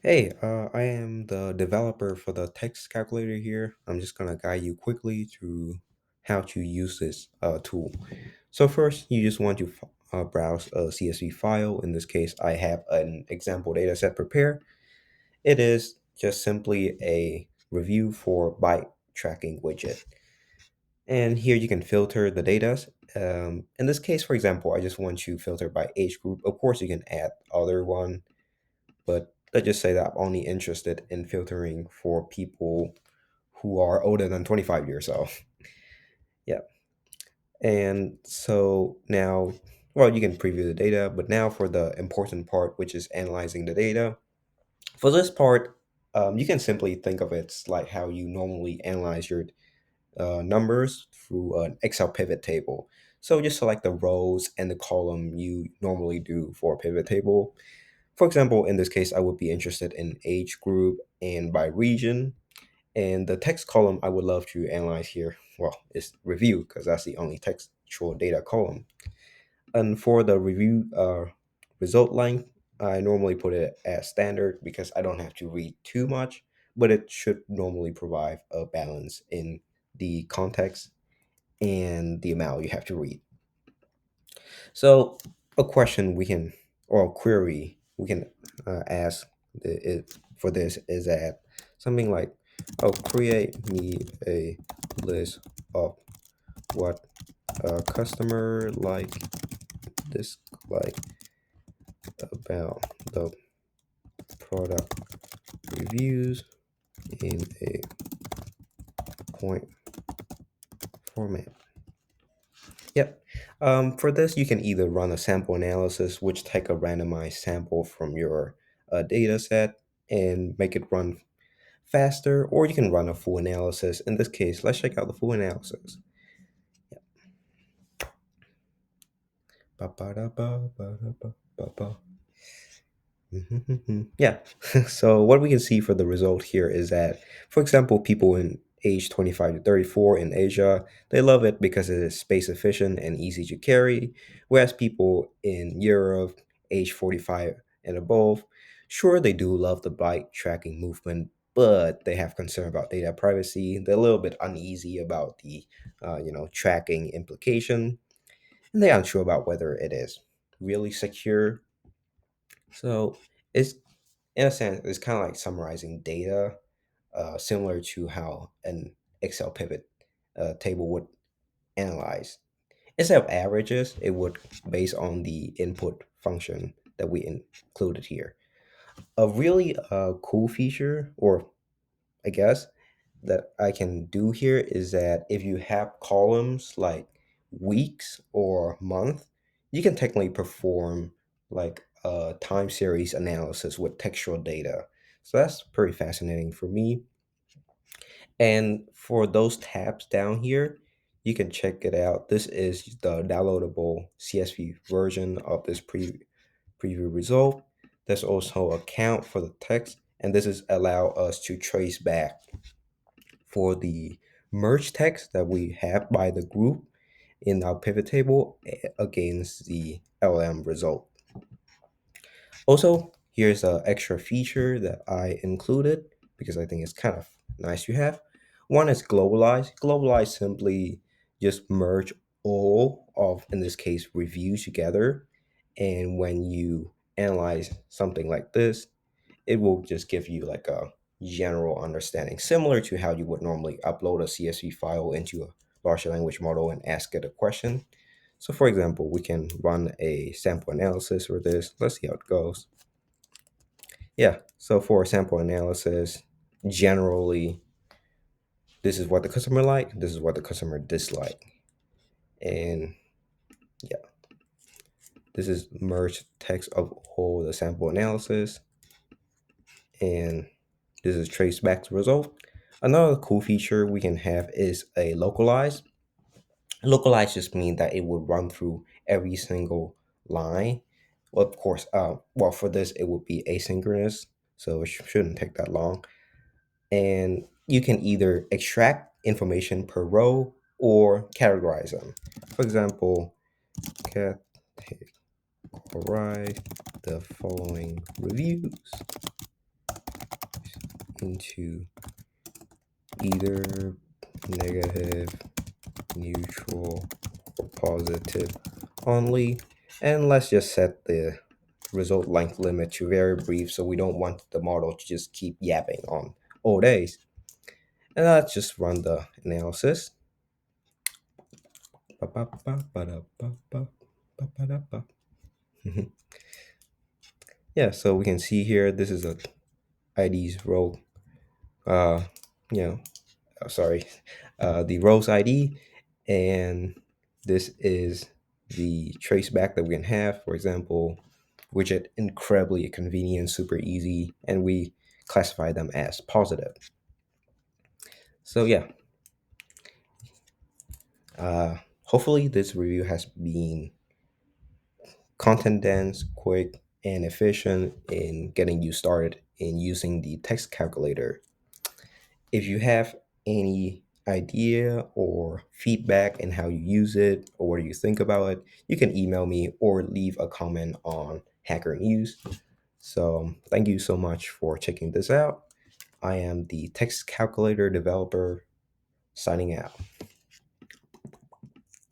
Hey, I am the developer for the text calculator here. I'm just gonna guide you quickly through how to use this tool. So first, you just want to browse a CSV file. In this case, I have an example data set prepared. It is just simply a review for byte tracking widget. And here you can filter the data. In this case, for example, I just want to filter by age group. Of course, you can add other one, but let's just say that I'm only interested in filtering for people who are older than 25 years old. Yeah. And so now, well, you can preview the data, but now for the important part, which is analyzing the data. For this part, you can simply think of it like how you normally analyze your numbers through an Excel pivot table. So just select the rows and the column you normally do for a pivot table. For example, in this case, I would be interested in age group and by region. And the text column I would love to analyze here, well, is review because that's the only textual data column. And for the review result length, I normally put it as standard because I don't have to read too much, but it should normally provide a balance in the context and the amount you have to read. So a question we can or a query we can ask for this is that something like, "Oh, create me a list of what a customer dislike about the product reviews in a point format." Yep. For this, you can either run a sample analysis, which take a randomized sample from your data set and make it run faster, or you can run a full analysis. In this case, let's check out the full analysis. Ba-ba-da-ba-ba-da-ba-ba-ba. Yeah. So what we can see for the result here is that, for example, people in age 25 to 34 in Asia, they love it because it is space efficient and easy to carry, whereas people in Europe, age 45 and above, sure they do love the bike tracking movement, but they have concern about data privacy. They're a little bit uneasy about the tracking implication, and they're unsure about whether it is really secure. So it's in a sense, it's kind of like summarizing data, similar to how an Excel pivot table would analyze. Instead of averages, it would base on the input function that we included here. A really cool feature, or I guess, that I can do here is that if you have columns like weeks or month, you can technically perform like a time series analysis with textual data. So that's pretty fascinating for me. And for those tabs down here, you can check it out. This is the downloadable CSV version of this preview result. There's also a count for the text, and this is allow us to trace back for the merge text that we have by the group in our pivot table against the LM result. Also, here's an extra feature that I included because I think it's kind of nice to have. One is globalize. Globalize simply just merge all of, in this case, reviews together. And when you analyze something like this, it will just give you like a general understanding, similar to how you would normally upload a CSV file into a large language model and ask it a question. So for example, we can run a sample analysis for this. Let's see how it goes. Yeah, so for a sample analysis, generally, this is what the customer like, this is what the customer dislike. And yeah, this is merged text of all the sample analysis. And this is traceback result. Another cool feature we can have is a localize. Localize just means that it would run through every single line. Well, of course, well, for this, it would be asynchronous, so it shouldn't take that long. And you can either extract information per row or categorize them. For example, categorize the following reviews. into either negative, neutral, or positive only. And let's just set the result length limit to very brief, so we don't want the model to just keep yapping on all days. And let's just run the analysis. Yeah, so we can see here this is a ID's row. Uh, you know, sorry, the rows ID, and this is the traceback that we can have. For example, widget incredibly convenient, super easy, and we classify them as positive. So yeah, hopefully this review has been content dense, quick, and efficient in getting you started in using the text calculator. If you have any idea or feedback in how you use it or what you think about it, you can email me or leave a comment on Hacker News. So thank you so much for checking this out. I am the text calculator developer signing out.